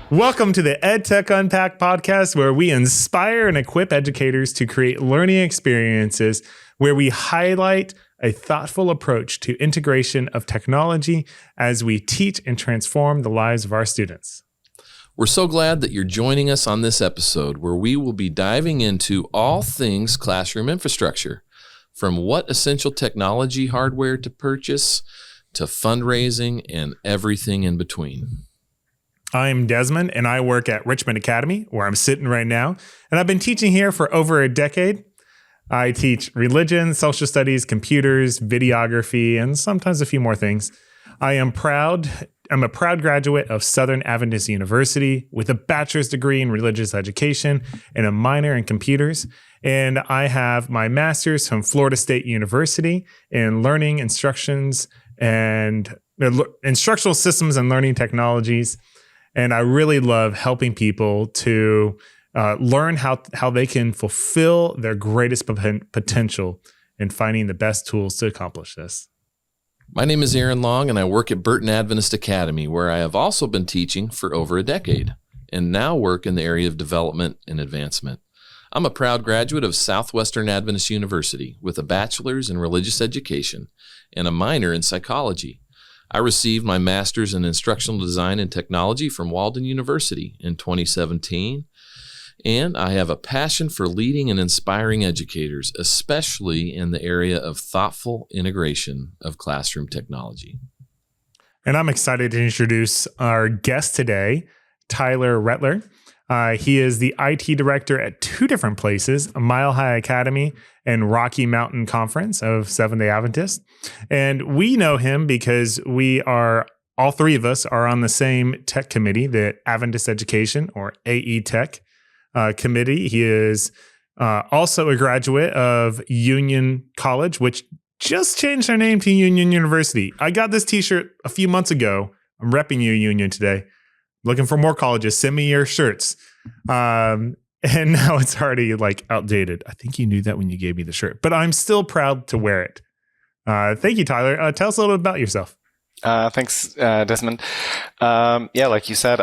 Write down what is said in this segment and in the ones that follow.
Welcome to the EdTech Unpack podcast, where we inspire and equip educators to create learning experiences where we highlight a thoughtful approach to integration of technology as we teach and transform the lives of our students. We're so glad that you're joining us on this episode where we will be diving into all things classroom infrastructure, from what essential technology hardware to purchase to fundraising and everything in between. I'm Desmond, and I work at Richmond Academy, where I'm sitting right now, and I've been teaching here for over a decade. I teach religion, social studies, computers, videography, and sometimes a few more things. I'm a proud graduate of Southern Adventist University with a bachelor's degree in religious education and a minor in computers. And I have my master's from Florida State University in learning instructions and instructional systems and learning technologies. And I really love helping people to learn how they can fulfill their greatest potential and finding the best tools to accomplish this. My name is Aaron Long, and I work at Burton Adventist Academy, where I have also been teaching for over a decade and now work in the area of development and advancement. I'm a proud graduate of Southwestern Adventist University with a bachelor's in religious education and a minor in psychology. I received my master's in instructional design and technology from Walden University in 2017, and I have a passion for leading and inspiring educators, especially in the area of thoughtful integration of classroom technology. And I'm excited to introduce our guest today, Tyler Rettler. He is the IT director at two different places, Mile High Academy and Rocky Mountain Conference of Seventh-day Adventist. And we know him because all three of us are on the same tech committee, the Adventist Education, or AETech committee. He is also a graduate of Union College, which just changed their name to Union University. I got this t-shirt a few months ago. I'm repping you, Union, today. Looking for more colleges. Send me your shirts. And now it's already outdated. I think you knew that when you gave me the shirt, but I'm still proud to wear it. Thank you, Tyler. Tell us a little bit about yourself. Thanks, Desmond. Like you said,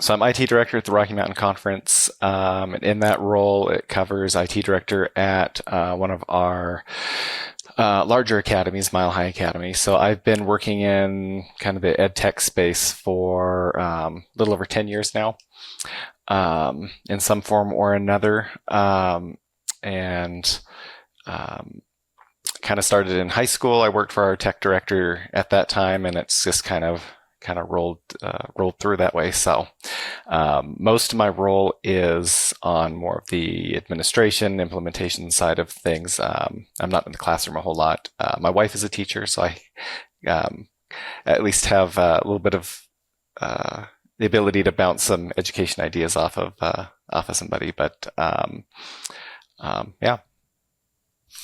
So I'm IT director at the Rocky Mountain Conference, and in that role, it covers IT director at one of our larger academies, Mile High Academy. So I've been working in kind of the ed tech space for a little over 10 years now, in some form or another, and kind of started in high school. I worked for our tech director at that time, and it's just kind of rolled through that way. So most of my role is on more of the administration, implementation side of things. I'm not in the classroom a whole lot. My wife is a teacher, so I at least have a little bit of the ability to bounce some education ideas off of somebody. But yeah.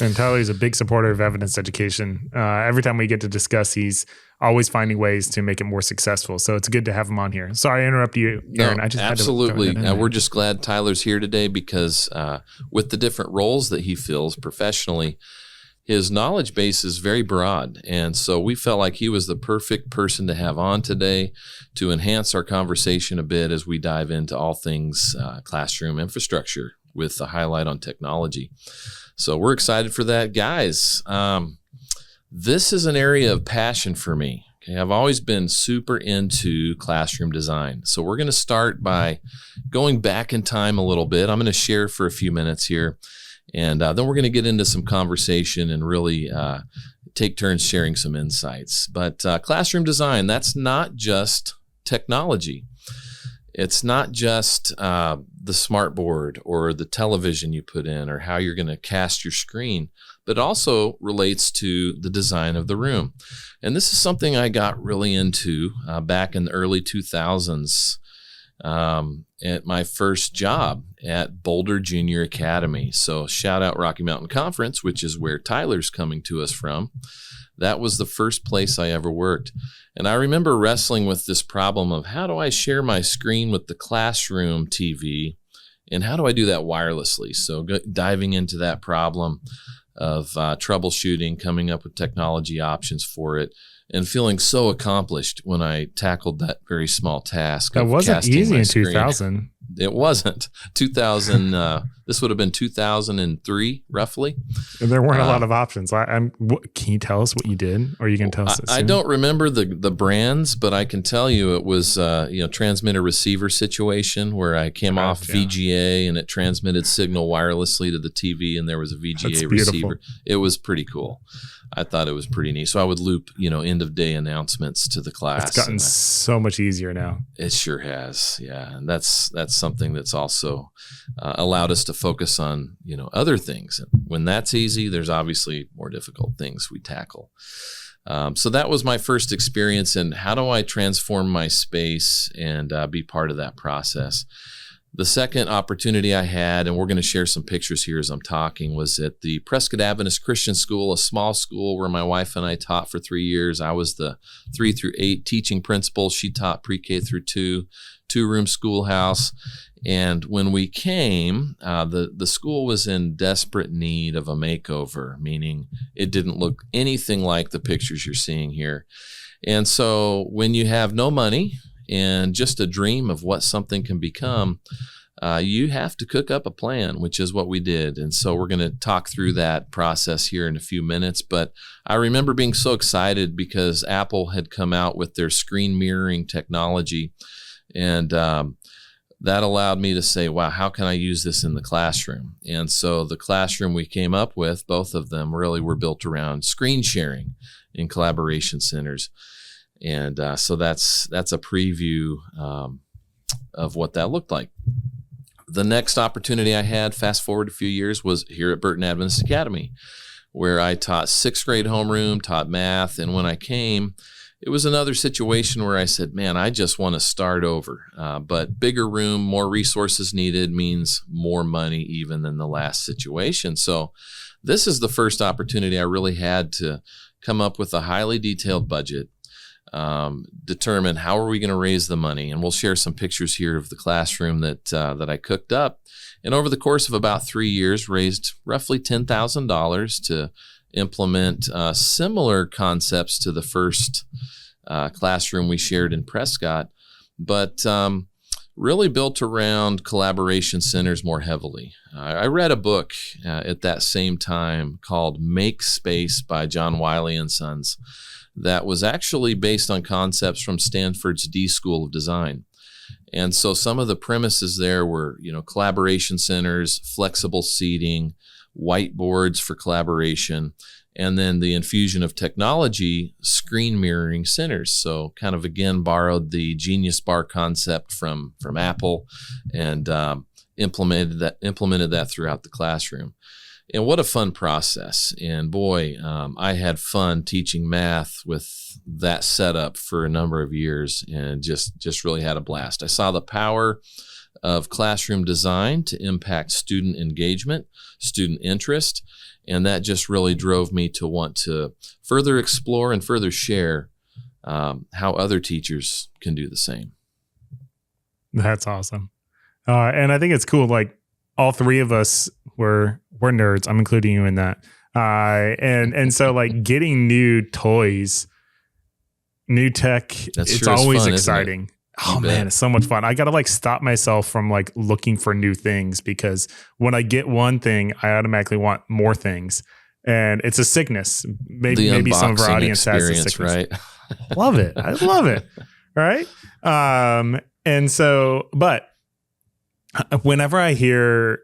And Tyler's a big supporter of evidence education. Every time we get to discuss, he's always finding ways to make it more successful. So it's good to have him on here. Sorry I interrupt you, Aaron. No, I just absolutely. We're just glad Tyler's here today because with the different roles that he fills professionally, his knowledge base is very broad. And so we felt like he was the perfect person to have on today to enhance our conversation a bit as we dive into all things classroom infrastructure with a highlight on technology. So we're excited for that. Guys, this is an area of passion for me. Okay, I've always been super into classroom design. So we're going to start by going back in time a little bit. I'm going to share for a few minutes here, and then we're going to get into some conversation and really take turns sharing some insights. But classroom design, that's not just technology. It's not just the smart board or the television you put in or how you're going to cast your screen, but also relates to the design of the room. And this is something I got really into back in the early 2000s at my first job at Boulder Junior Academy. So shout out Rocky Mountain Conference, which is where Tyler's coming to us from. That was the first place I ever worked. And I remember wrestling with this problem of how do I share my screen with the classroom TV and how do I do that wirelessly? So diving into that problem, troubleshooting, coming up with technology options for it, and feeling so accomplished when I tackled that very small task. That wasn't easy in 2000. It wasn't. 2000. This would have been 2003, roughly. And there weren't a lot of options. Can you tell us what you did, or are you going to tell us? I don't remember the brands, but I can tell you it was transmitter receiver situation where I came off VGA and it transmitted signal wirelessly to the TV, and there was a VGA receiver. It was pretty cool. I thought it was pretty neat. So I would loop, end of day announcements to the class. It's gotten so much easier now. It sure has. Yeah. And that's something that's also allowed us to focus on, other things. And when that's easy, there's obviously more difficult things we tackle. So that was my first experience in how do I transform my space and be part of that process. The second opportunity I had, and we're going to share some pictures here as I'm talking, was at the Prescott Adventist Christian School, a small school where my wife and I taught for 3 years. I was the 3 through 8 teaching principal. She taught pre-K through 2, 2-room schoolhouse. And when we came, the school was in desperate need of a makeover, meaning it didn't look anything like the pictures you're seeing here. And so when you have no money and just a dream of what something can become, you have to cook up a plan, which is what we did. And so we're going to talk through that process here in a few minutes. But I remember being so excited because Apple had come out with their screen mirroring technology. And that allowed me to say, wow, how can I use this in the classroom? And so the classroom we came up with, both of them really were built around screen sharing in collaboration centers. And so that's a preview of what that looked like. The next opportunity I had, fast forward a few years, was here at Burton Adventist Academy, where I taught 6th grade homeroom, taught math. And when I came, it was another situation where I said, man, I just want to start over. But bigger room, more resources needed means more money even than the last situation. So this is the first opportunity I really had to come up with a highly detailed budget, determine how are we going to raise the money. And we'll share some pictures here of the classroom that I cooked up. And over the course of about 3 years, raised roughly $10,000 to implement similar concepts to the first classroom we shared in Prescott, but really built around collaboration centers more heavily. I read a book at that same time called Make Space by John Wiley and Sons that was actually based on concepts from Stanford's D School of Design. And so some of the premises there were, collaboration centers, flexible seating, whiteboards for collaboration, and then the infusion of technology, screen mirroring centers. So kind of, again, borrowed the Genius Bar concept from Apple and implemented that throughout the classroom. And what a fun process. And boy, I had fun teaching math with that setup for a number of years and just really had a blast. I saw the power of classroom design to impact student engagement, student interest, and that just really drove me to want to further explore and further share how other teachers can do the same. That's awesome. And I think it's cool. Like, all three of us we're nerds. I'm including you in that. And so like getting new toys, new tech, it's always fun, exciting. Oh man, it's so much fun. I got to like stop myself from like looking for new things because when I get one thing, I automatically want more things. And it's a sickness. Maybe some of our audience has a sickness. Right? Love it. I love it. Right. And so, but whenever I hear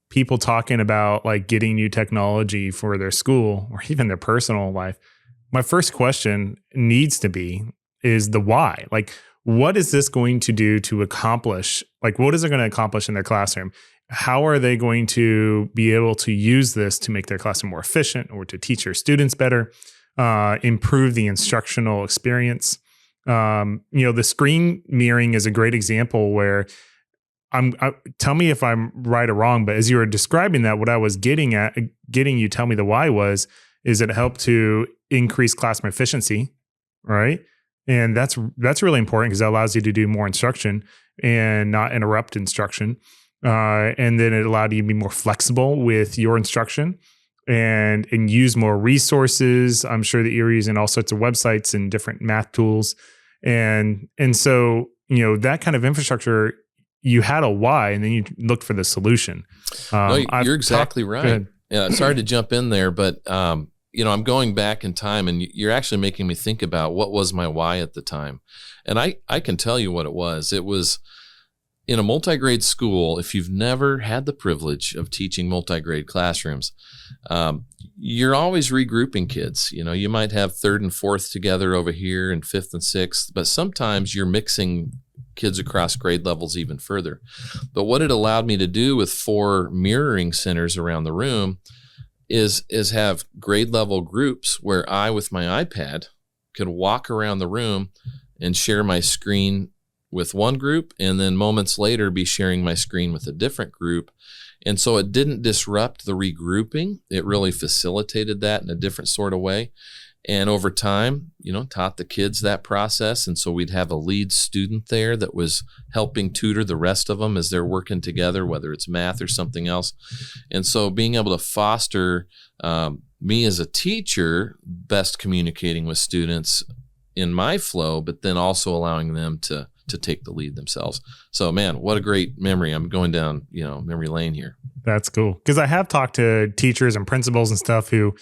people talking about like getting new technology for their school or even their personal life, my first question needs to be is the why. Like, what is this going to do to accomplish? Like, what is it going to accomplish in their classroom? How are they going to be able to use this to make their classroom more efficient or to teach their students better, improve the instructional experience? The screen mirroring is a great example where tell me if I'm right or wrong, but as you were describing that, what I was getting you tell me the why is it helped to increase classroom efficiency, right? And that's really important because that allows you to do more instruction and not interrupt instruction. And then it allowed you to be more flexible with your instruction. and use more resources. I'm sure that you're using all sorts of websites and different math tools. And so, that kind of infrastruccer, you had a why, and then you looked for the solution. No, you're exactly right. Yeah, sorry to jump in there, but I'm going back in time, and you're actually making me think about what was my why at the time. And I can tell you what it was. It was in a multi-grade school. If you've never had the privilege of teaching multi-grade classrooms, you're always regrouping kids. You might have third and fourth together over here and fifth and sixth, but sometimes you're mixing kids across grade levels even further. But what it allowed me to do with 4 mirroring centers around the room is have grade level groups where I, with my iPad, could walk around the room and share my screen with one group, and then moments later be sharing my screen with a different group. And so it didn't disrupt the regrouping. It really facilitated that in a different sort of way. And over time, taught the kids that process. And so we'd have a lead student there that was helping tutor the rest of them as they're working together, whether it's math or something else. And so being able to foster me as a teacher, best communicating with students in my flow, but then also allowing them to take the lead themselves. So, man, what a great memory. I'm going down, memory lane here. That's cool. Because I have talked to teachers and principals and stuff who,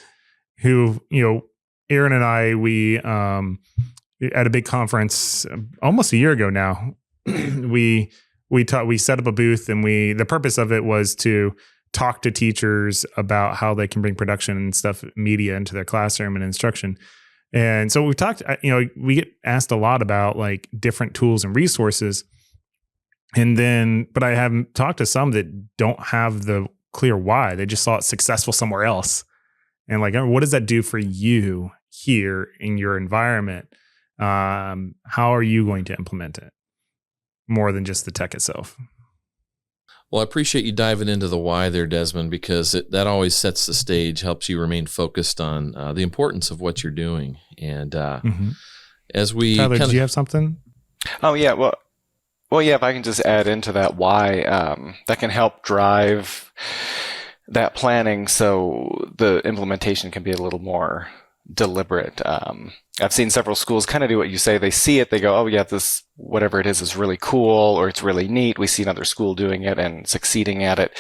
Aaron and I, we at a big conference almost a year ago now, we set up a booth, and the purpose of it was to talk to teachers about how they can bring production and stuff, media into their classroom and instruction. And so we talked, we get asked a lot about like different tools and resources. But I have talked to some that don't have the clear why. They just saw it successful somewhere else. And like, what does that do for you here in your environment? How are you going to implement it more than just the tech itself? Well, I appreciate you diving into the why there, Desmond, because that always sets the stage, helps you remain focused on the importance of what you're doing. And as we Tyler, did you have something? Oh, yeah. Well, yeah, if I can just add into that why, that can help drive that planning so the implementation can be a little more deliberate. I've seen several schools kind of do what you say. They see it, they go, oh yeah, this, whatever it is really cool, or it's really neat. We see another school doing it and succeeding at it,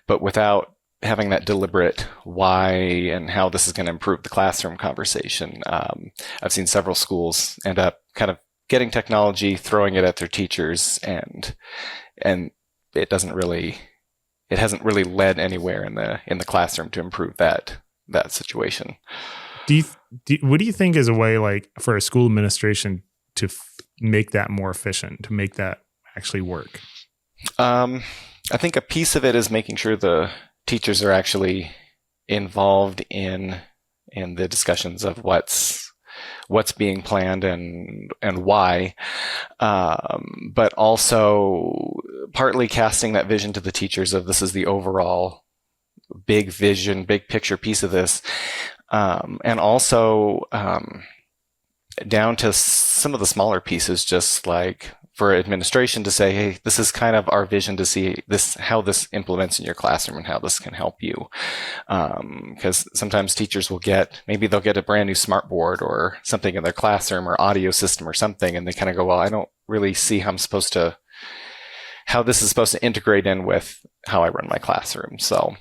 but without having that deliberate why and how this is going to improve the classroom conversation. I've seen several schools end up kind of getting technology, throwing it at their teachers, and it hasn't really led anywhere in the classroom to improve that situation. What do you think is a way, like, for a school administration to make that more efficient, to make that actually work? I think a piece of it is making sure the teachers are actually involved in the discussions of what's being planned and why, but also partly casting that vision to the teachers of this is the overall big vision, big picture piece of this. And also down to some of the smaller pieces, just like for administration to say, hey, this is kind of our vision to see this, how this implements in your classroom and how this can help you. Because sometimes teachers maybe they'll get a brand new smartboard or something in their classroom or audio system or something, and they kind of go, well, I don't really see how this is supposed to integrate in with how I run my classroom. So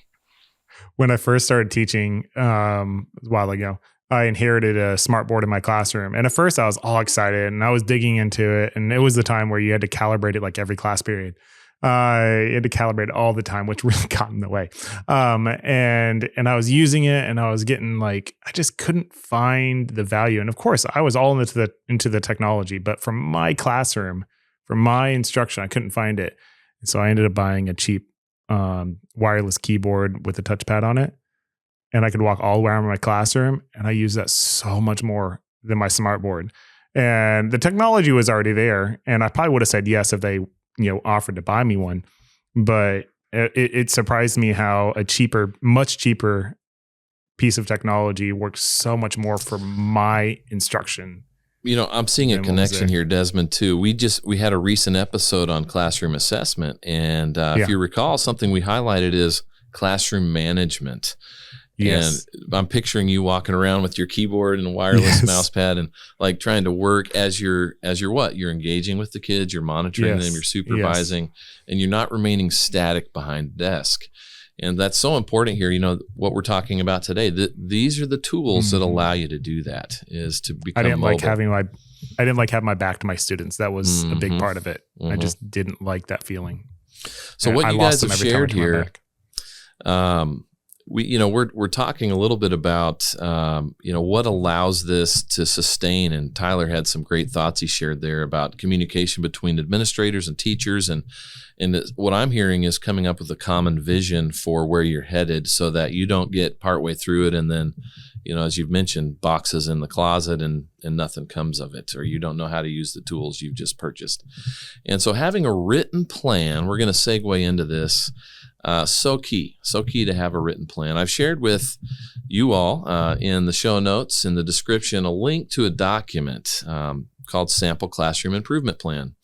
when I first started teaching a while ago, I inherited a smartboard in my classroom. And at first I was all excited and I was digging into it. And it was the time where you had to calibrate it like every class period. You had to calibrate it all the time, which really got in the way. And I was using it and I was getting like, I just couldn't find the value. And of course I was all into the technology, but from my classroom, for my instruction, I couldn't find it. And so I ended up buying a cheap wireless keyboard with a touchpad on it. And I could walk all around my classroom, and I use that so much more than my smartboard. And the technology was already there, and I probably would have said yes if they, offered to buy me one. But it surprised me how much cheaper piece of technology works so much more for my instruction. I'm seeing a connection here, Desmond, too. We had a recent episode on classroom assessment, and if you recall, something we highlighted is classroom management. Yes. And I'm picturing you walking around with your keyboard and a wireless mouse pad and like trying to work as you're what? You're engaging with the kids, you're monitoring them, you're supervising, and you're not remaining static behind the desk. And that's so important here. What we're talking about today, these are the tools that allow you to do that, is to become I didn't mobile. I didn't like having my back to my students. That was a big part of it. I just didn't like that feeling. So And what I you lost guys have them every time I shared turned my here, back. we're talking a little bit about what allows this to sustain, and Tyler had some great thoughts he shared there about communication between administrators and teachers, and what I'm hearing is coming up with a common vision for where you're headed, so that you don't get partway through it and then, as you've mentioned, boxes in the closet and nothing comes of it, or you don't know how to use the tools you've just purchased. And so having a written plan, we're going to segue into this. So key to have a written plan. I've shared with you all in the show notes, in the description, a link to a document called Sample Classroom Improvement Plan.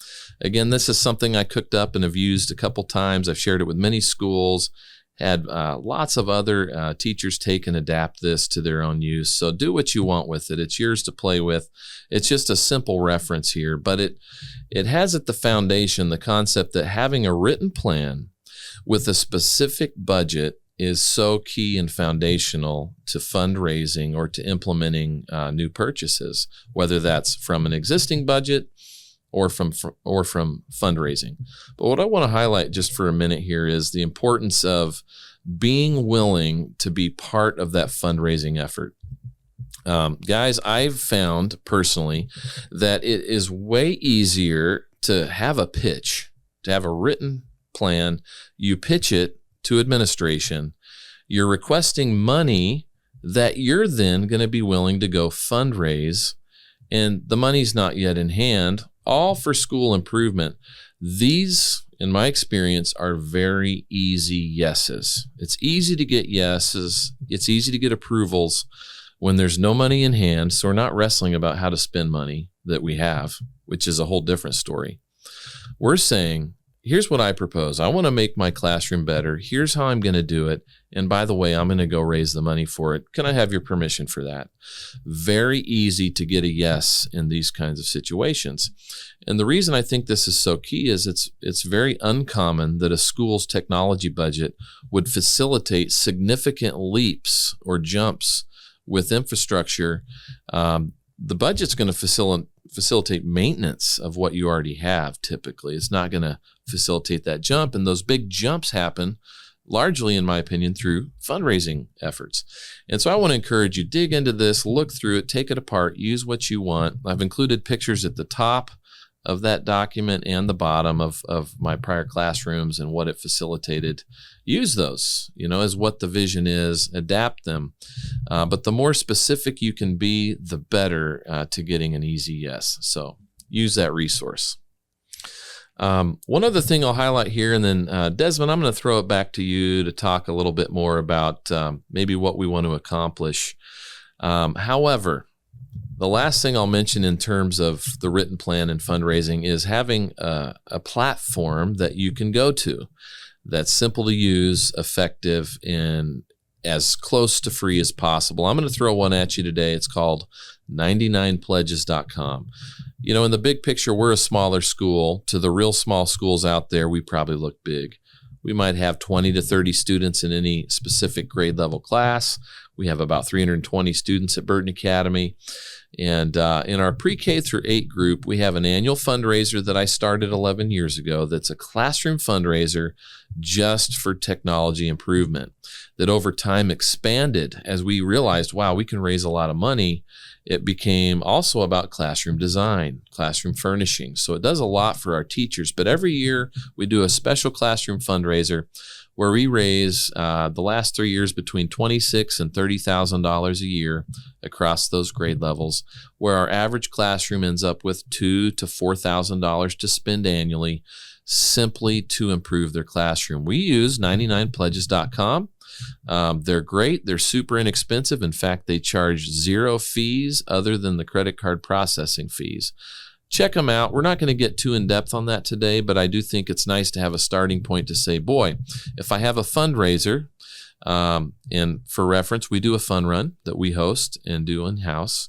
Again, this is something I cooked up and have used a couple times. I've shared it with many schools, had lots of other teachers take and adapt this to their own use. So do what you want with it. It's yours to play with. It's just a simple reference here, but it has at the foundation the concept that having a written plan with a specific budget is so key and foundational to fundraising or to implementing new purchases, whether that's from an existing budget or from fundraising. But what I want to highlight just for a minute here is the importance of being willing to be part of that fundraising effort. Guys, I've found personally that it is way easier to have a pitch, to have a written plan. You pitch it to administration. You're requesting money that you're then going to be willing to go fundraise, and the money's not yet in hand, all for school improvement. These, in my experience, are very easy yeses. It's easy to get yeses. It's easy to get approvals when there's no money in hand. So we're not wrestling about how to spend money that we have, which is a whole different story. We're saying, here's what I propose. I want to make my classroom better. Here's how I'm going to do it. And by the way, I'm going to go raise the money for it. Can I have your permission for that? Very easy to get a yes in these kinds of situations. And the reason I think this is so key is it's very uncommon that a school's technology budget would facilitate significant leaps or jumps with infrastructure. The budget's going to facilitate maintenance of what you already have. Typically, it's not going to facilitate that jump, and those big jumps happen largely, in my opinion, through fundraising efforts. And so I want to encourage you, dig into this, look through it, take it apart, use what you want. I've included pictures at the top of that document and the bottom of my prior classrooms and what it facilitated. Use those, as what the vision is, adapt them. But the more specific you can be, the better to getting an easy yes. So use that resource. One other thing I'll highlight here, and then Desmond, I'm going to throw it back to you to talk a little bit more about maybe what we want to accomplish. However, the last thing I'll mention in terms of the written plan and fundraising is having a platform that you can go to that's simple to use, effective, and as close to free as possible. I'm going to throw one at you today. It's called 99pledges.com. In the big picture, we're a smaller school. To the real small schools out there, we probably look big. We might have 20 to 30 students in any specific grade level class. We have about 320 students at Burton Academy. And in our pre-K through 8 group, we have an annual fundraiser that I started 11 years ago that's a classroom fundraiser just for technology improvement that over time expanded as we realized, wow, we can raise a lot of money. It became also about classroom design, classroom furnishing. So it does a lot for our teachers. But every year we do a special classroom fundraiser where we raise the last 3 years between $26,000 and $30,000 a year across those grade levels, where our average classroom ends up with $2,000 to $4,000 to spend annually simply to improve their classroom. We use 99pledges.com. They're great. They're super inexpensive. In fact, they charge 0 fees other than the credit card processing fees. Check them out. We're not going to get too in depth on that today, but I do think it's nice to have a starting point to say, boy, if I have a fundraiser And for reference, we do a fun run that we host and do in-house.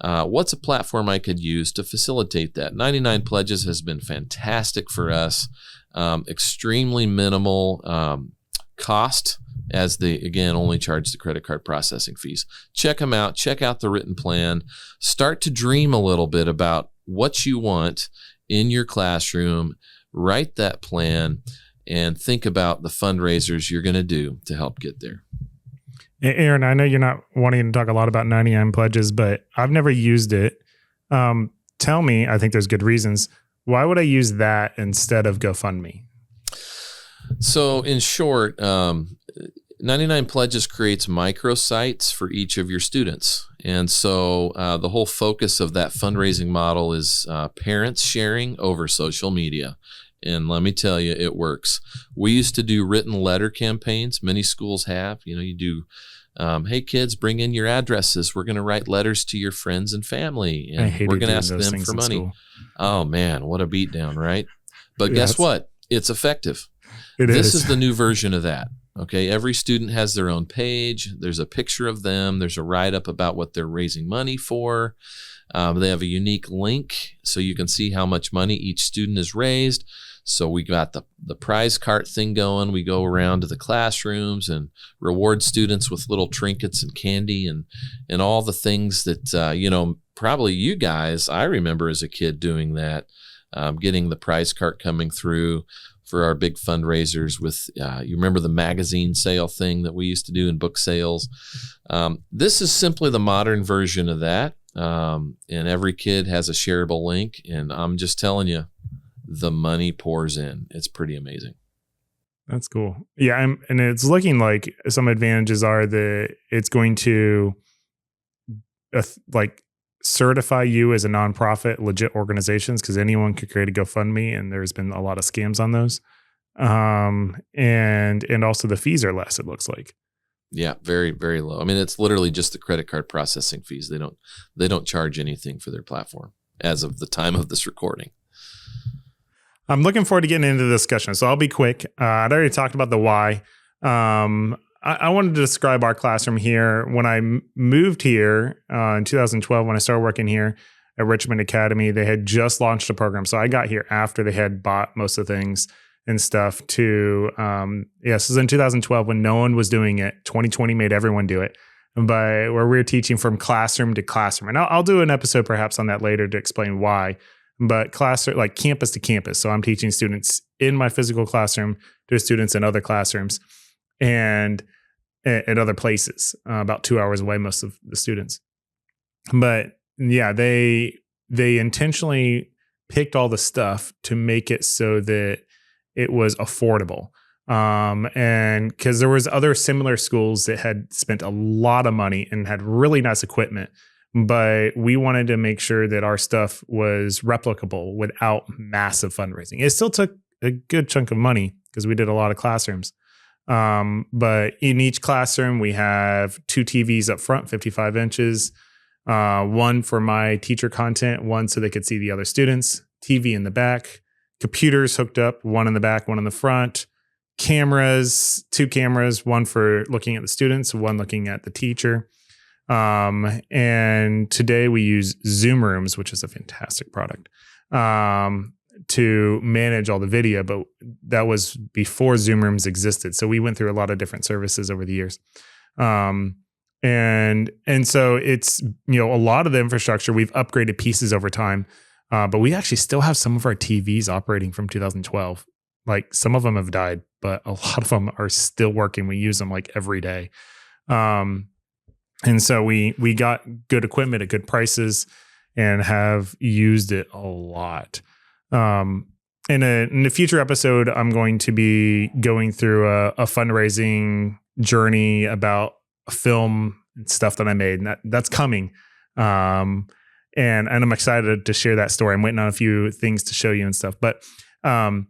What's a platform I could use to facilitate that? 99 Pledges has been fantastic for us. Extremely minimal cost, as they, again, only charge the credit card processing fees. Check them out. Check out the written plan. Start to dream a little bit about what you want in your classroom. Write that plan and think about the fundraisers you're going to do to help get there. Aaron, I know you're not wanting to talk a lot about 99 Pledges, but I've never used it. Tell me, I think there's good reasons. Why would I use that instead of GoFundMe? So in short, 99 Pledges creates microsites for each of your students. And so the whole focus of that fundraising model is parents sharing over social media. And let me tell you, it works. We used to do written letter campaigns. Many schools have. You do, hey, kids, bring in your addresses. We're going to write letters to your friends and family. And we're going to ask them for money. School. Oh, man, what a beatdown, right? But guess what? It's effective. This is the new version of that. Okay, every student has their own page. There's a picture of them. There's a write-up about what they're raising money for. They have a unique link so you can see how much money each student has raised. So we got the prize cart thing going. We go around to the classrooms and reward students with little trinkets and candy and all the things that, probably you guys, I remember as a kid doing that, getting the prize cart coming through for our big fundraisers with, you remember the magazine sale thing that we used to do in book sales. This is simply the modern version of that. And every kid has a shareable link. And I'm just telling you, the money pours in. It's pretty amazing. That's cool. Yeah. And it's looking like some advantages are that it's going to certify you as a nonprofit, legit organizations, because anyone could create a GoFundMe, and there's been a lot of scams on those. And also the fees are less, it looks like. Yeah, very, very low. I mean, it's literally just the credit card processing fees. They don't charge anything for their platform as of the time of this recording. I'm looking forward to getting into the discussion, so I'll be quick. I'd already talked about the why. I wanted to describe our classroom here. When I moved here in 2012, when I started working here at Richmond Academy, they had just launched a program. So I got here after they had bought most of the things and stuff this was in 2012 when no one was doing it. 2020 made everyone do it, but where we were teaching from classroom to classroom. And I'll do an episode perhaps on that later to explain why, but classroom, like campus to campus. So I'm teaching students in my physical classroom to students in other classrooms and at other places, about 2 hours away, most of the students. But yeah, they intentionally picked all the stuff to make it so that it was affordable. And because there was other similar schools that had spent a lot of money and had really nice equipment, but we wanted to make sure that our stuff was replicable without massive fundraising. It still took a good chunk of money because we did a lot of classrooms. But in each classroom, we have 2 TVs up front, 55 inches, one for my teacher content, one so they could see the other students, TV in the back, computers hooked up, one in the back, one in the front, cameras, 2 cameras, one for looking at the students, one looking at the teacher. And today we use Zoom Rooms, which is a fantastic product, to manage all the video, but that was before Zoom Rooms existed. So we went through a lot of different services over the years. And so it's, a lot of the infrastructure, we've upgraded pieces over time, but we actually still have some of our TVs operating from 2012. Like some of them have died, but a lot of them are still working. We use them like every day. And so we got good equipment at good prices and have used it a lot. In a future episode, I'm going to be going through a fundraising journey about a film and stuff that I made, and that's coming. And I'm excited to share that story. I'm waiting on a few things to show you and stuff. But a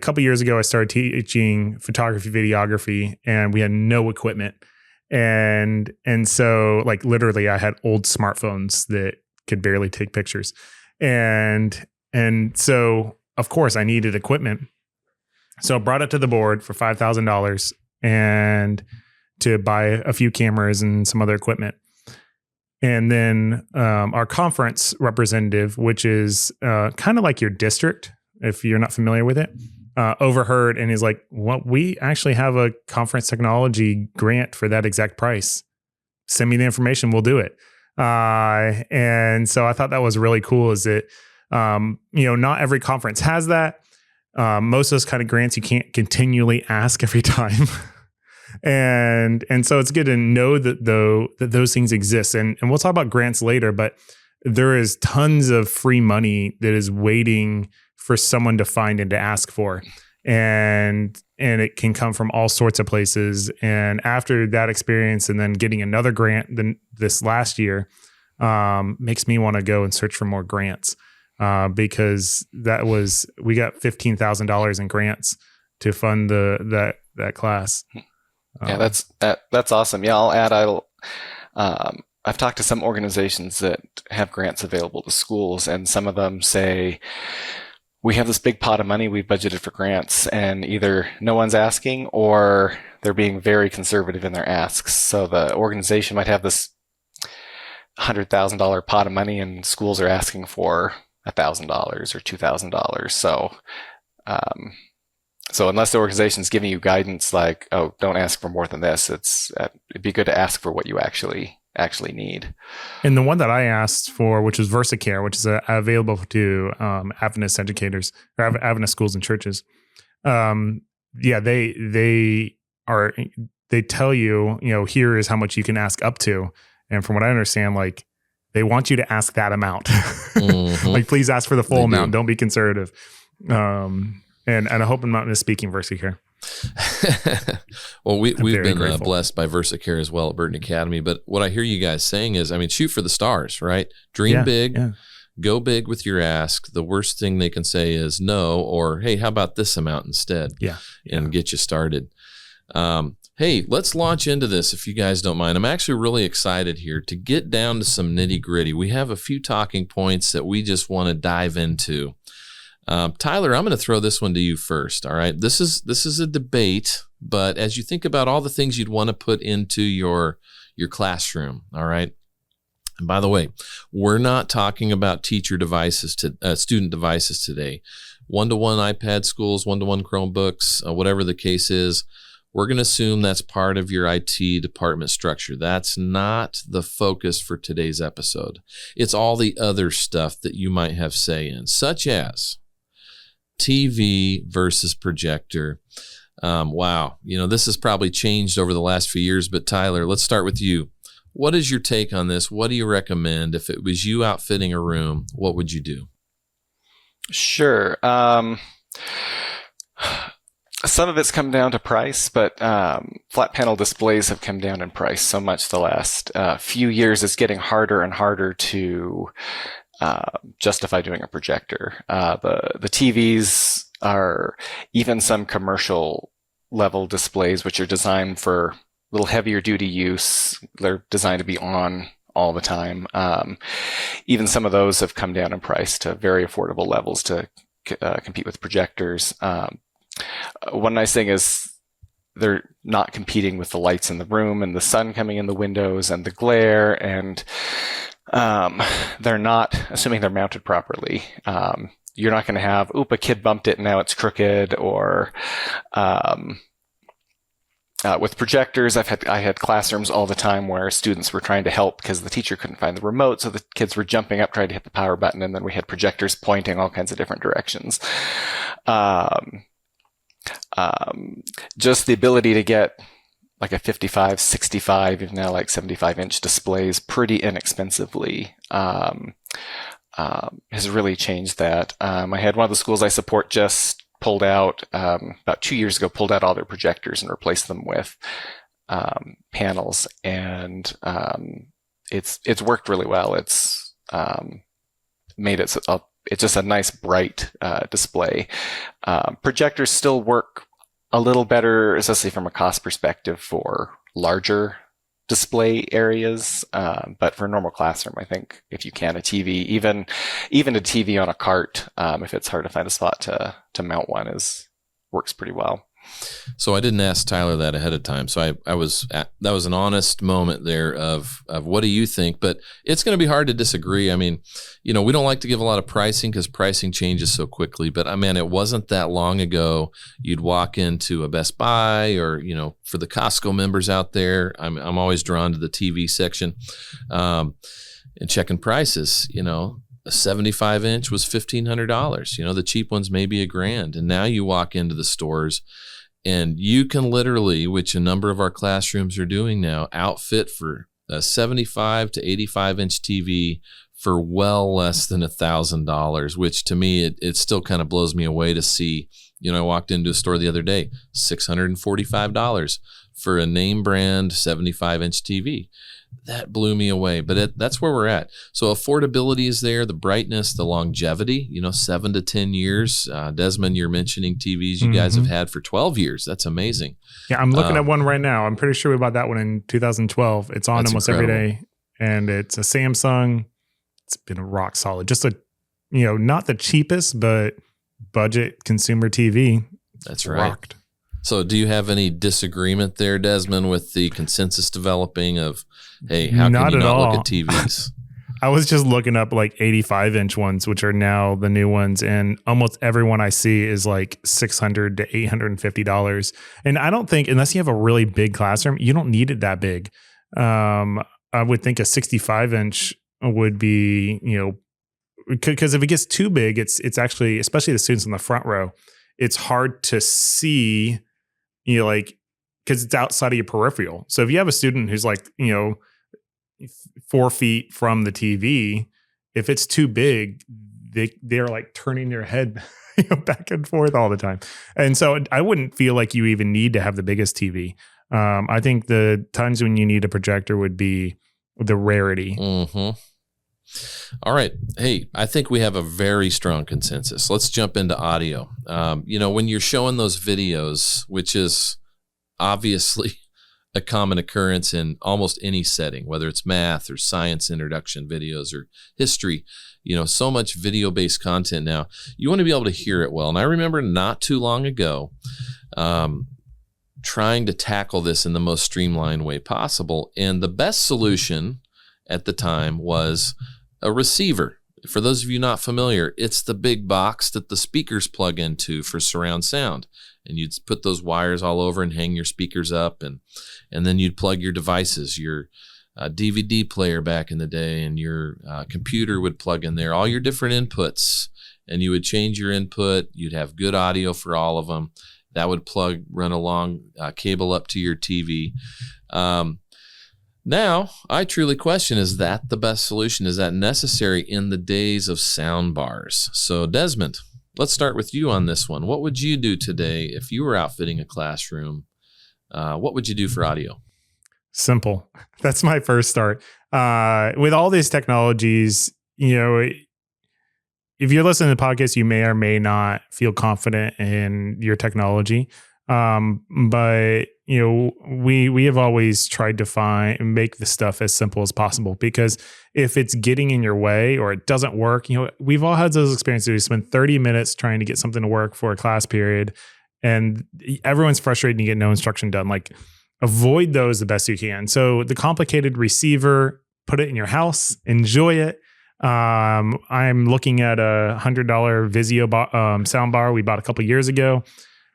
couple years ago, I started teaching photography, videography, and we had no equipment. And so like literally I had old smartphones that could barely take pictures. And so of course I needed equipment. So I brought it to the board for $5,000 and to buy a few cameras and some other equipment. And then our conference representative, which is kind of like your district, if you're not familiar with it, overheard and is like, well, we actually have a conference technology grant for that exact price. Send me the information, we'll do it. And so I thought that was really cool, is that, not every conference has that. Most of those kind of grants you can't continually ask every time. And so it's good to know that those things exist. And we'll talk about grants later, but there is tons of free money that is waiting for someone to find and to ask for. And it can come from all sorts of places. And after that experience and then getting another grant this last year, makes me want to go and search for more grants. Because we got $15,000 in grants to fund that class. Yeah, that's awesome. Yeah, I'll add, I've talked to some organizations that have grants available to schools, and some of them say, we have this big pot of money we've budgeted for grants, and either no one's asking or they're being very conservative in their asks. So the organization might have this $100,000 pot of money and schools are asking for $1,000 or $2,000. So unless the organization is giving you guidance like, oh, don't ask for more than this, it'd be good to ask for what you actually need. And the one that I asked for, which is VersaCare, which is available to Adventist educators or Adventist schools and churches. They tell you, here is how much you can ask up to. And from what I understand, like, they want you to ask that amount. Mm-hmm. Like, please ask for the full amount. Don't be conservative. And I hope I'm not misspeaking VersaCare. Well, we've been blessed by VersaCare as well at Burton Academy. But what I hear you guys saying is, shoot for the stars, right? Dream big, go big with your ask. The worst thing they can say is no, or, hey, how about this amount instead? And get you started. Hey, let's launch into this if you guys don't mind. I'm actually really excited here to get down to some nitty gritty. We have a few talking points that we just want to dive into. Tyler, I'm going to throw this one to you first. All right. This is a debate, but as you think about all the things you'd want to put into your classroom. All right. And by the way, we're not talking about teacher devices student devices today. 1-to-1 iPad schools, 1-to-1 Chromebooks, whatever the case is. We're going to assume that's part of your IT department structure. That's not the focus for today's episode. It's all the other stuff that you might have say in, such as TV versus projector. Wow. This has probably changed over the last few years, but Tyler, let's start with you. What is your take on this? What do you recommend? If it was you outfitting a room, what would you do? Sure. Some of it's come down to price, but flat panel displays have come down in price so much the last few years. It's getting harder and harder to justify doing a projector. The TVs are even some commercial level displays, which are designed for a little heavier duty use. They're designed to be on all the time. Even some of those have come down in price to very affordable levels to compete with projectors. One nice thing is they're not competing with the lights in the room and the sun coming in the windows and the glare, and they're not, assuming they're mounted properly, you're not going to have, a kid bumped it and now it's crooked, or with projectors, I had classrooms all the time where students were trying to help because the teacher couldn't find the remote, so the kids were jumping up trying to hit the power button, and then we had projectors pointing all kinds of different directions. Just the ability to get like a 55, 65, even now like 75-inch displays pretty inexpensively has really changed that. I had one of the schools I support just pulled out, about 2 years ago, pulled out all their projectors and replaced them with panels, and it's worked really well. It's made it it's just a nice bright display. Projectors still work a little better, especially from a cost perspective, for larger display areas. But for a normal classroom, I think if you can, a TV, even a TV on a cart, if it's hard to find a spot to mount one, works pretty well. So I didn't ask Tyler that ahead of time. So that was an honest moment there of what do you think? But it's going to be hard to disagree. I mean, we don't like to give a lot of pricing because pricing changes so quickly. But it wasn't that long ago. You'd walk into a Best Buy or, for the Costco members out there, I'm always drawn to the TV section and checking prices, A 75-inch was $1,500. The cheap ones maybe $1,000. And now you walk into the stores and you can literally, which a number of our classrooms are doing now, outfit for a 75 to 85-inch TV for well less than $1,000, which to me, it still kind of blows me away to see. I walked into a store the other day, $645 for a name brand 75-inch TV. That blew me away, but that's where we're at. So affordability is there, the brightness, the longevity, 7 to 10 years. Desmond, you're mentioning TVs you guys have had for 12 years. That's amazing. Yeah, I'm looking at one right now. I'm pretty sure we bought that one in 2012. It's on almost incredible. every day, and it's a Samsung. It's been rock solid. Just not the cheapest, but budget consumer TV. That's right. Rocked. So do you have any disagreement there, Desmond, with the consensus developing of, hey, how Not can you at not all. look at TVs? I was just looking up 85-inch ones, which are now the new ones, and almost everyone I see is $600 to $850. And I don't think, unless you have a really big classroom, you don't need it that big. I would think a 65-inch would be, because if it gets too big, it's actually, especially the students in the front row, it's hard to see, because it's outside of your peripheral. So if you have a student who's 4 feet from the TV, if it's too big, they're turning their head back and forth all the time. And so I wouldn't feel like you even need to have the biggest TV. I think the times when you need a projector would be the rarity. Mm-hmm. All right. Hey, I think we have a very strong consensus. Let's jump into audio. When you're showing those videos, which is obviously a common occurrence in almost any setting, whether it's math or science introduction videos or history, so much video-based content now, you want to be able to hear it well. And I remember not too long ago, trying to tackle this in the most streamlined way possible. And the best solution at the time was a receiver. For those of you not familiar, it's the big box that the speakers plug into for surround sound. And you'd put those wires all over and hang your speakers up. And then you'd plug your devices, your DVD player back in the day, and your computer would plug in there, all your different inputs. And you would change your input. You'd have good audio for all of them. That would run along cable up to your TV. Now, I truly question, is that the best solution? Is that necessary in the days of sound bars? So, Desmond, let's start with you on this one. What would you do today if you were outfitting a classroom? What would you do for audio? Simple. That's my first start. With all these technologies, if you're listening to the podcast, you may or may not feel confident in your technology. But we have always tried to make the stuff as simple as possible, because if it's getting in your way or it doesn't work, we've all had those experiences. We spend 30 minutes trying to get something to work for a class period, and everyone's frustrated and you get no instruction done. Avoid those the best you can. So the complicated receiver, put it in your house, enjoy it. I'm looking at a $100 Vizio sound bar we bought a couple years ago.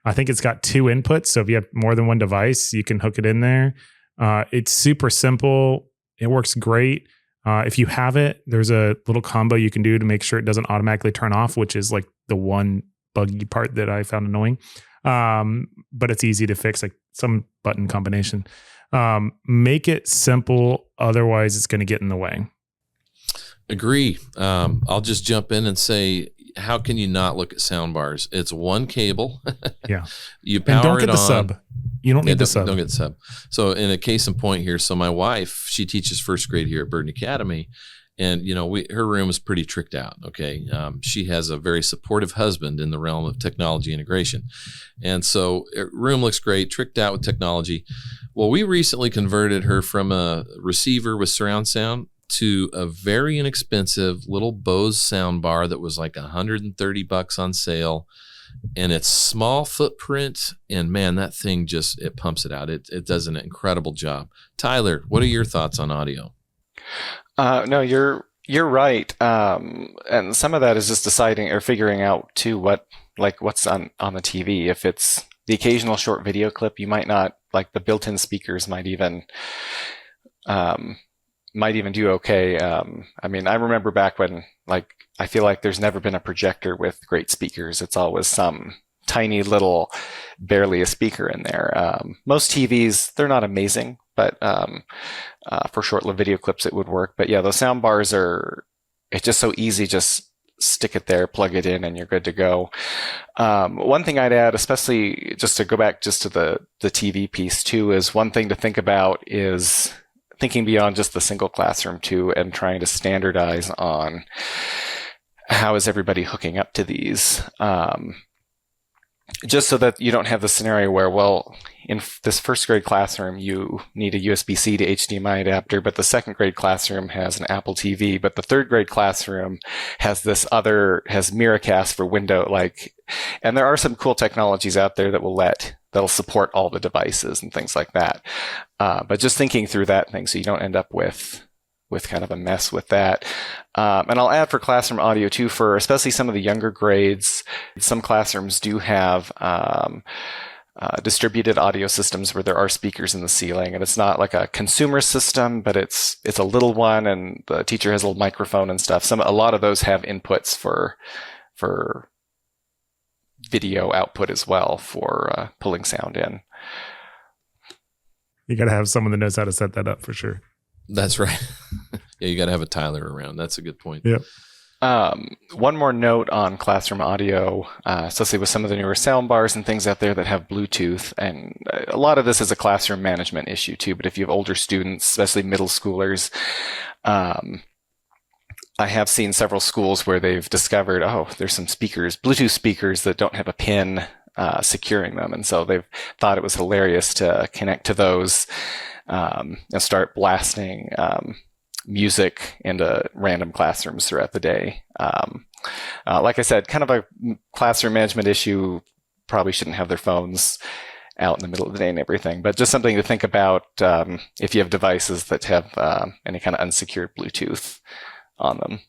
I think it's got 2 inputs. So if you have more than one device, you can hook it in there. It's super simple. It works great. If you have it, there's a little combo you can do to make sure it doesn't automatically turn off, which is the one buggy part that I found annoying. But it's easy to fix, some button combination. Make it simple. Otherwise, it's going to get in the way. Agree. I'll just jump in and say, how can you not look at sound bars? It's one cable. Yeah. You power it on. Don't get the sub. You don't need the sub. Don't get the sub. So in a case in point here, so my wife, she teaches first grade here at Burton Academy. And, her room is pretty tricked out. Okay. She has a very supportive husband in the realm of technology integration. And so room looks great, tricked out with technology. Well, we recently converted her from a receiver with surround sound to a very inexpensive little Bose sound bar that was $130 on sale. and it's small footprint, and man, that thing it pumps it out. It does an incredible job. Tyler, what are your thoughts on audio? No, you're right. And some of that is just deciding or figuring out too what's on the TV. If it's the occasional short video clip, you might not like the built-in speakers might even do okay. I mean, I remember back when I feel like there's never been a projector with great speakers. It's always some tiny little, barely a speaker in there. Most TVs, they're not amazing, but for short-lived video clips, it would work. But yeah, those sound bars it's just so easy. Just stick it there, plug it in, and you're good to go. One thing I'd add, especially just to go back just to the TV piece too, is one thing to think about is thinking beyond just the single classroom too, and trying to standardize on how is everybody hooking up to these. Just so that you don't have the scenario where, well, in this first grade classroom, you need a USB-C to HDMI adapter, but the second grade classroom has an Apple TV, but the third grade classroom has has Miracast for window, and there are some cool technologies out there that'll support all the devices and things like that. But just thinking through that thing so you don't end up with kind of a mess with that. And I'll add for classroom audio too, for especially some of the younger grades, some classrooms do have distributed audio systems where there are speakers in the ceiling, and it's not like a consumer system, but it's a little one, and the teacher has a little microphone and stuff. A lot of those have inputs for video output as well for pulling sound in. You got to have someone that knows how to set that up for sure. That's right. Yeah, you got to have a Tyler around. That's a good point. Yep. One more note on classroom audio, especially with some of the newer sound bars and things out there that have Bluetooth. And a lot of this is a classroom management issue too. But if you have older students, especially middle schoolers, I have seen several schools where they've discovered, there's some speakers, Bluetooth speakers that don't have a pin securing them. And so they've thought it was hilarious to connect to those and start blasting music into random classrooms throughout the day. Like I said, kind of a classroom management issue. Probably shouldn't have their phones out in the middle of the day and everything, but just something to think about if you have devices that have any kind of unsecured Bluetooth on them.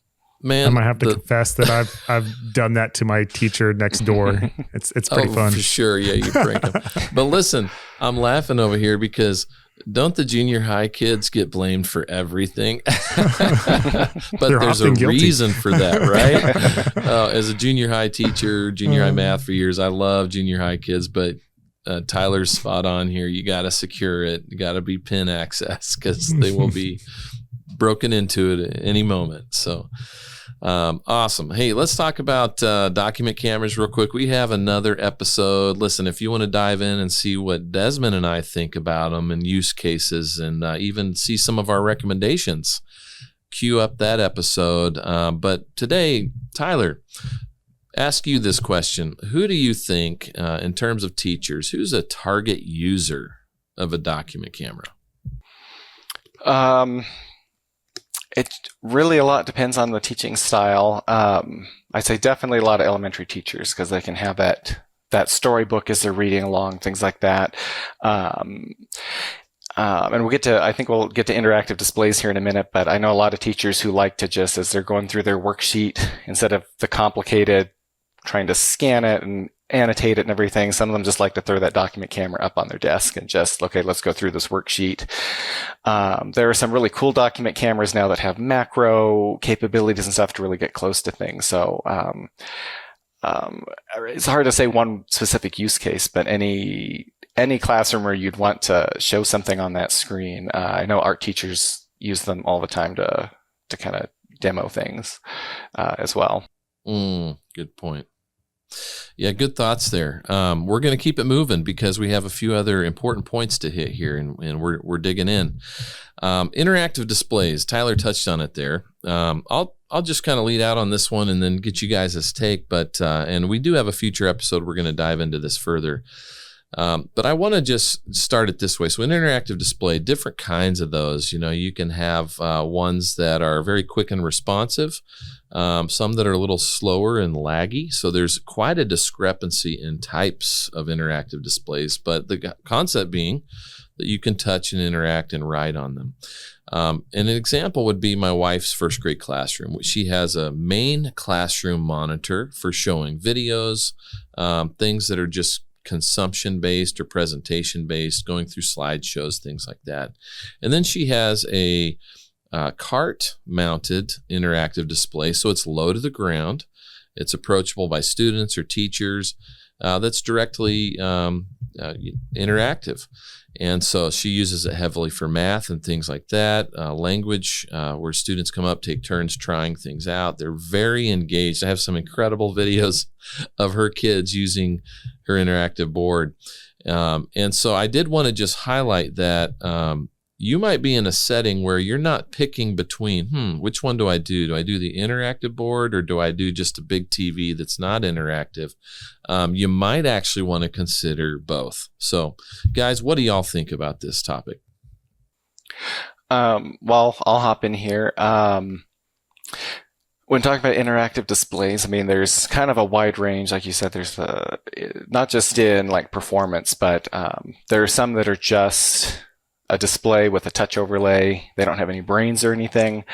Man, I might have to confess that I've done that to my teacher next door. It's pretty fun. For sure. Yeah, you prank them. But listen, I'm laughing over here because don't the junior high kids get blamed for everything? But there's a reason for that, right? As a junior high teacher, junior high math for years, I love junior high kids, but Tyler's spot on here. You got to secure it. You got to be pin access because they will be broken into it at any moment. So awesome. Hey, let's talk about document cameras real quick. We have another episode. Listen, if you want to dive in and see what Desmond and I think about them and use cases and even see some of our recommendations, queue up that episode. But today, Tyler, ask you this question. Who do you think, in terms of teachers, who's a target user of a document camera? It really a lot depends on the teaching style. I'd say definitely a lot of elementary teachers because they can have that storybook as they're reading along, things like that. And we'll get to interactive displays here in a minute, but I know a lot of teachers who like to just, as they're going through their worksheet, instead of the complicated trying to scan it and annotate it and everything, some of them just like to throw that document camera up on their desk and just, okay, let's go through this worksheet. There are some really cool document cameras now that have macro capabilities and stuff to really get close to things. So it's hard to say one specific use case, but any classroom where you'd want to show something on that screen. I know art teachers use them all the time to kind of demo things as well. Good point. Yeah, good thoughts there. We're going to keep it moving because we have a few other important points to hit here, and we're digging in. Interactive displays. Tyler touched on it there. I'll just kind of lead out on this one and then get you guys' take. But and we do have a future episode. We're going to dive into this further. But I want to just start it this way. So an interactive display, different kinds of those. You can have ones that are very quick and responsive, some that are a little slower and laggy. So there's quite a discrepancy in types of interactive displays, but the concept being that you can touch and interact and write on them. And an example would be my wife's first grade classroom. She has a main classroom monitor for showing videos, things that are just consumption-based or presentation-based, going through slideshows, things like that. And then she has a cart-mounted interactive display, so it's low to the ground. It's approachable by students or teachers. That's directly interactive. And so she uses it heavily for math and things like that, language, where students come up, take turns trying things out. They're very engaged. I have some incredible videos of her kids using her interactive board. And so I did want to just highlight that you might be in a setting where you're not picking between, which one do I do? Do I do the interactive board or do I do just a big TV that's not interactive? You might actually want to consider both. So, guys, what do y'all think about this topic? Well, I'll hop in here. When talking about interactive displays, I mean, there's kind of a wide range. Like you said, there's not just in like performance, but there are some that are just a display with a touch overlay. They don't have any brains or anything.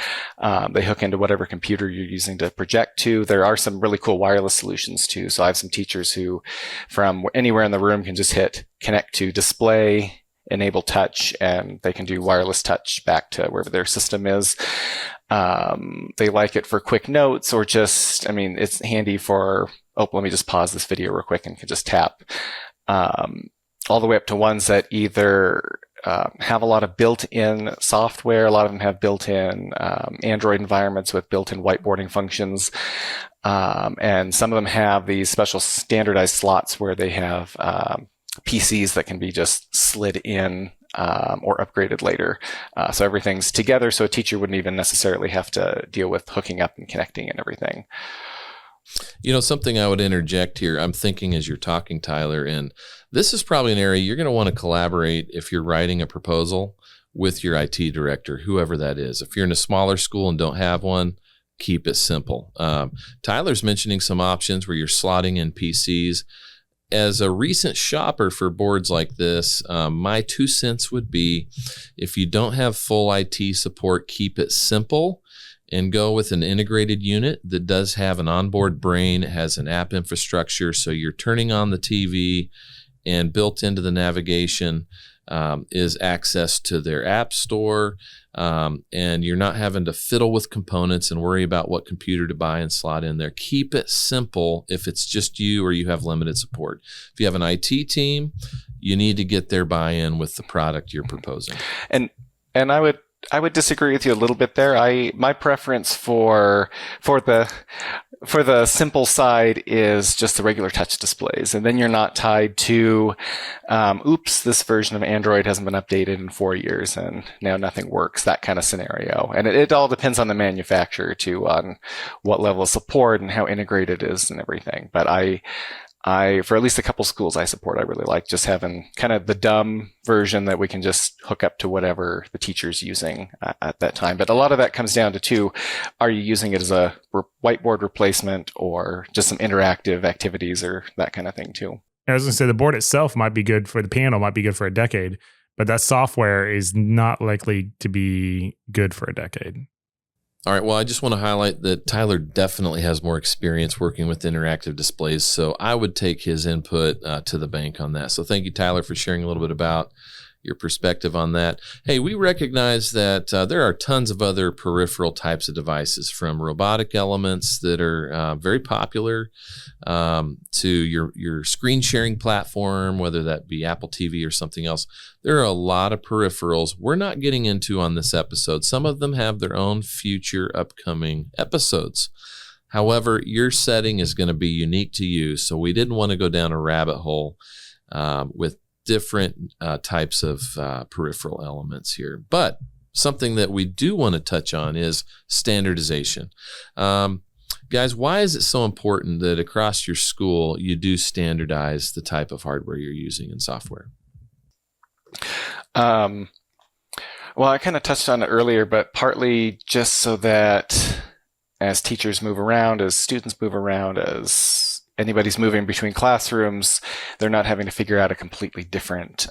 They hook into whatever computer you're using to project to. There are some really cool wireless solutions too. So I have some teachers who from anywhere in the room can just hit connect to display, enable touch, and they can do wireless touch back to wherever their system is. They like it for quick notes or just, I mean, it's handy for, let me just pause this video real quick and can just tap. All the way up to ones that either have a lot of built-in software. A lot of them have built-in Android environments with built-in whiteboarding functions. And some of them have these special standardized slots where they have PCs that can be just slid in or upgraded later. So everything's together, so a teacher wouldn't even necessarily have to deal with hooking up and connecting and everything. Something I would interject here, I'm thinking as you're talking, Tyler, and this is probably an area you're going to want to collaborate if you're writing a proposal with your IT director, whoever that is. If you're in a smaller school and don't have one, keep it simple. Tyler's mentioning some options where you're slotting in PCs. As a recent shopper for boards like this, my 2 cents would be if you don't have full IT support, keep it simple and go with an integrated unit that does have an onboard brain, it has an app infrastructure, so you're turning on the TV and built into the navigation is access to their app store, and you're not having to fiddle with components and worry about what computer to buy and slot in there. Keep it simple if it's just you or you have limited support. If you have an IT team, you need to get their buy-in with the product you're proposing. And I would disagree with you a little bit there. My preference for the simple side is just the regular touch displays. And then you're not tied to, this version of Android hasn't been updated in 4 years and now nothing works, that kind of scenario. And it all depends on the manufacturer too, on what level of support and how integrated it is and everything. But for at least a couple schools I support, I really like just having kind of the dumb version that we can just hook up to whatever the teacher's using at that time. But a lot of that comes down to are you using it as a whiteboard replacement or just some interactive activities or that kind of thing too? I was going to say the board itself might be good for the panel, might be good for a decade, but that software is not likely to be good for a decade. All right. Well, I just want to highlight that Tyler definitely has more experience working with interactive displays, so I would take his input to the bank on that. So thank you, Tyler, for sharing a little bit about your perspective on that. Hey, we recognize that there are tons of other peripheral types of devices, from robotic elements that are very popular to your screen sharing platform, whether that be Apple TV or something else. There are a lot of peripherals we're not getting into on this episode. Some of them have their own future upcoming episodes. However, your setting is going to be unique to you, so we didn't want to go down a rabbit hole with different types of peripheral elements here. But something that we do want to touch on is standardization. Guys, why is it so important that across your school you do standardize the type of hardware you're using and software? Well, I kind of touched on it earlier, but partly just so that as teachers move around, as students move around, as anybody's moving between classrooms, they're not having to figure out a completely different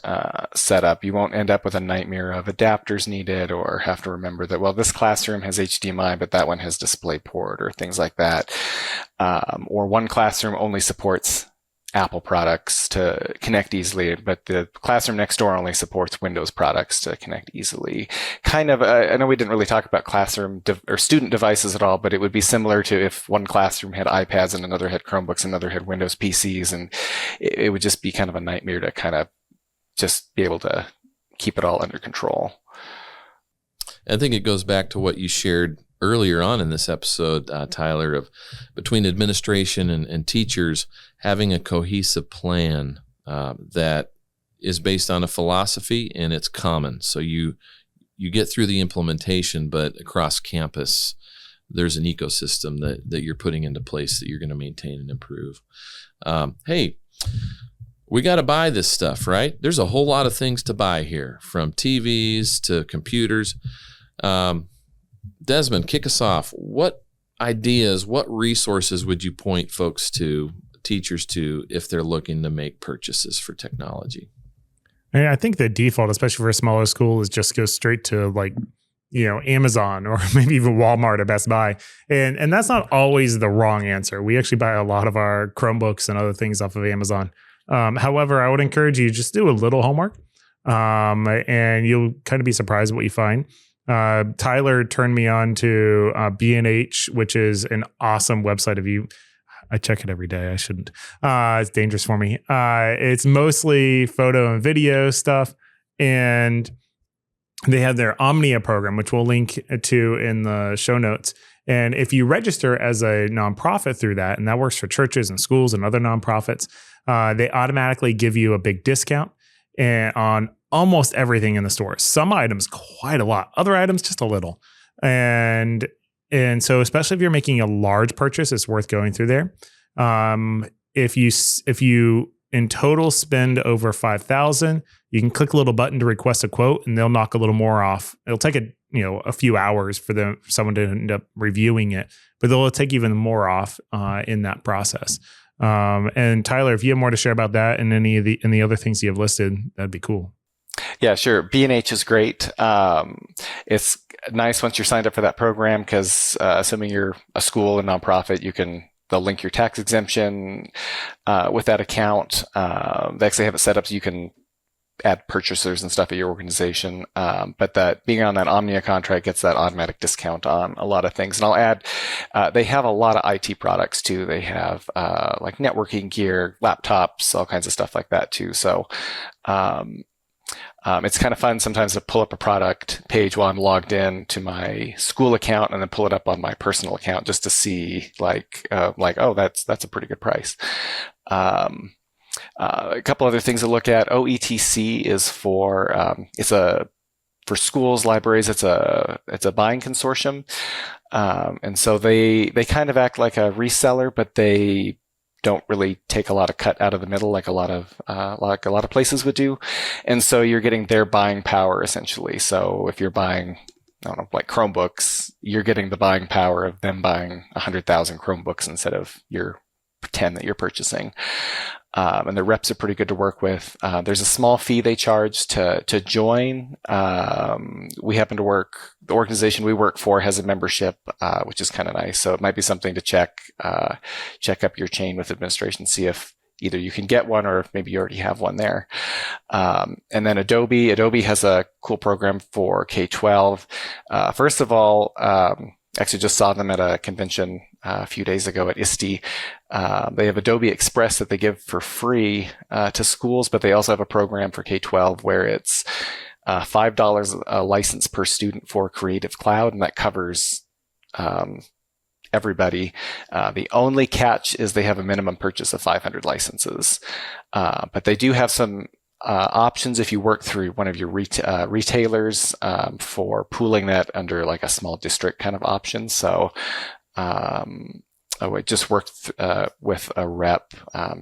setup. You won't end up with a nightmare of adapters needed, or have to remember that, well, this classroom has HDMI, but that one has DisplayPort, or things like that. Or one classroom only supports Apple products to connect easily, but the classroom next door only supports Windows products to connect easily. Kind of, I know we didn't really talk about classroom or student devices at all, but it would be similar to if one classroom had iPads and another had Chromebooks, another had Windows PCs, and it would just be kind of a nightmare to kind of just be able to keep it all under control. I think it goes back to what you shared earlier on in this episode, Tyler, of between administration and teachers having a cohesive plan that is based on a philosophy and it's common. So you get through the implementation, but across campus, there's an ecosystem that you're putting into place that you're going to maintain and improve. Hey, we got to buy this stuff, right? There's a whole lot of things to buy here, from TVs to computers. Desmond, kick us off. What ideas, what resources would you point folks to, teachers to, if they're looking to make purchases for technology? And I think the default, especially for a smaller school, is just go straight to Amazon or maybe even Walmart or Best Buy. And that's not always the wrong answer. We actually buy a lot of our Chromebooks and other things off of Amazon. However, I would encourage you just do a little homework, and you'll kind of be surprised what you find. Tyler turned me on to B&H, which is an awesome website. I check it every day. I shouldn't. It's dangerous for me. It's mostly photo and video stuff, and they have their Omnia program, which we'll link to in the show notes. And if you register as a nonprofit through that, and that works for churches and schools and other nonprofits, they automatically give you a big discount on almost everything in the store. Some items quite a lot, other items just a little. And so especially if you're making a large purchase, it's worth going through there. If you in total spend over $5,000, you can click a little button to request a quote, and they'll knock a little more off. It'll take a few hours for someone to end up reviewing it, but they'll take even more off in that process. And Tyler, if you have more to share about that and any of the other things you have listed, that'd be cool. Yeah, sure. B&H is great. It's nice once you're signed up for that program, because assuming you're a school and nonprofit, they'll link your tax exemption with that account. They actually have it set up so you can add purchasers and stuff at your organization. But that being on that Omnia contract gets that automatic discount on a lot of things. And I'll add, they have a lot of IT products too. They have like networking gear, laptops, all kinds of stuff like that too. So it's kind of fun sometimes to pull up a product page while I'm logged in to my school account, and then pull it up on my personal account just to see oh, that's a pretty good price. A couple other things to look at. OETC is for schools, libraries. It's a buying consortium, and so they kind of act like a reseller, but they don't really take a lot of cut out of the middle like a lot of places would do. And so you're getting their buying power essentially. So if you're buying, I don't know, like Chromebooks, you're getting the buying power of them buying 100,000 Chromebooks instead of your 10 that you're purchasing. And the reps are pretty good to work with. There's a small fee they charge to join. We happen to work, the organization we work for has a membership, which is kind of nice. So it might be something to check up your chain with administration, see if either you can get one or if maybe you already have one there. And then Adobe has a cool program for K-12. First of all, actually just saw them at a convention a few days ago at ISTE. They have Adobe Express that they give for free to schools, but they also have a program for K-12 where it's $5 a license per student for Creative Cloud, and that covers everybody. The only catch is they have a minimum purchase of 500 licenses, but they do have some options if you work through one of your retailers for pooling that under like a small district kind of option. So I just worked with a rep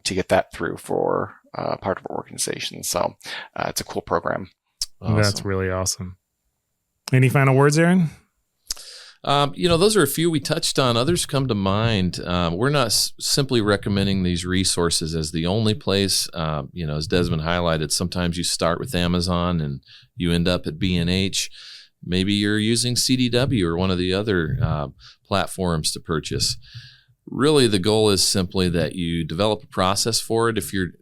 to get that through for part of our organization. So it's a cool program. Awesome. That's really awesome. Any final words, Aaron? Those are a few we touched on. Others come to mind. We're not simply recommending these resources as the only place. As Desmond highlighted, sometimes you start with Amazon and you end up at B&H. Maybe you're using CDW or one of the other platforms to purchase. Really, the goal is simply that you develop a process for it. If you're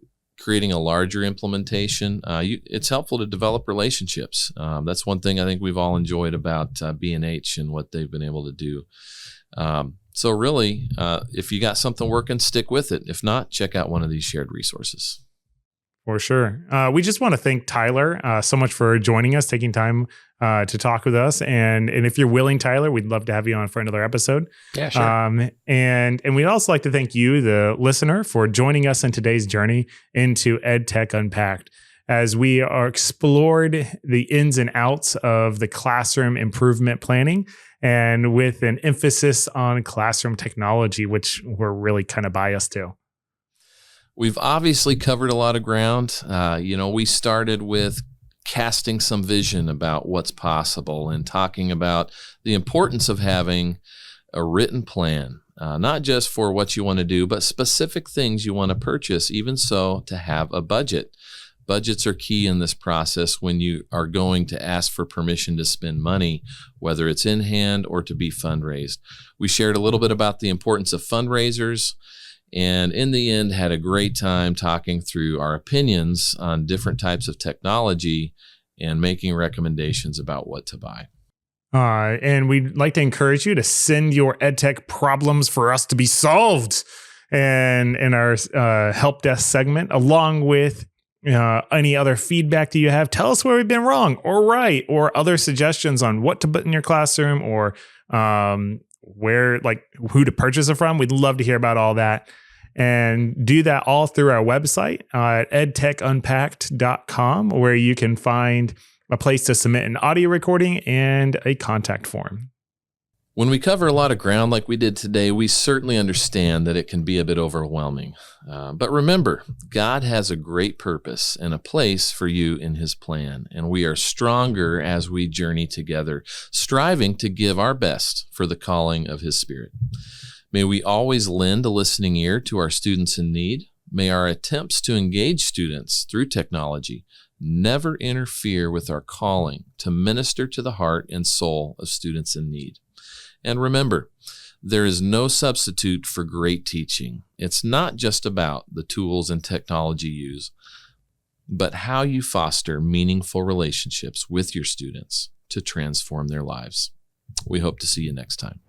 creating a larger implementation, it's helpful to develop relationships. That's one thing I think we've all enjoyed about B&H and what they've been able to do. So really, if you got something working, stick with it. If not, check out one of these shared resources. For sure. We just want to thank Tyler so much for joining us, taking time to talk with us. And if you're willing, Tyler, we'd love to have you on for another episode. Yeah, sure. And we'd also like to thank you, the listener, for joining us in today's journey into EdTech Unpacked, as we are explored the ins and outs of the classroom improvement planning, and with an emphasis on classroom technology, which we're really kind of biased to. We've obviously covered a lot of ground. We started with casting some vision about what's possible and talking about the importance of having a written plan, not just for what you want to do, but specific things you want to purchase, even so to have a budget. Budgets are key in this process when you are going to ask for permission to spend money, whether it's in hand or to be fundraised. We shared a little bit about the importance of fundraisers, and in the end, had a great time talking through our opinions on different types of technology and making recommendations about what to buy. And we'd like to encourage you to send your EdTech problems for us to be solved, and in our help desk segment, along with any other feedback that you have. Tell us where we've been wrong or right, or other suggestions on what to put in your classroom, or who to purchase it from. We'd love to hear about all that. And do that all through our website at edtechunpacked.com, where you can find a place to submit an audio recording and a contact form. When we cover a lot of ground like we did today, we certainly understand that it can be a bit overwhelming. But remember, God has a great purpose and a place for you in His plan, and we are stronger as we journey together, striving to give our best for the calling of His Spirit. May we always lend a listening ear to our students in need. May our attempts to engage students through technology never interfere with our calling to minister to the heart and soul of students in need. And remember, there is no substitute for great teaching. It's not just about the tools and technology used, but how you foster meaningful relationships with your students to transform their lives. We hope to see you next time.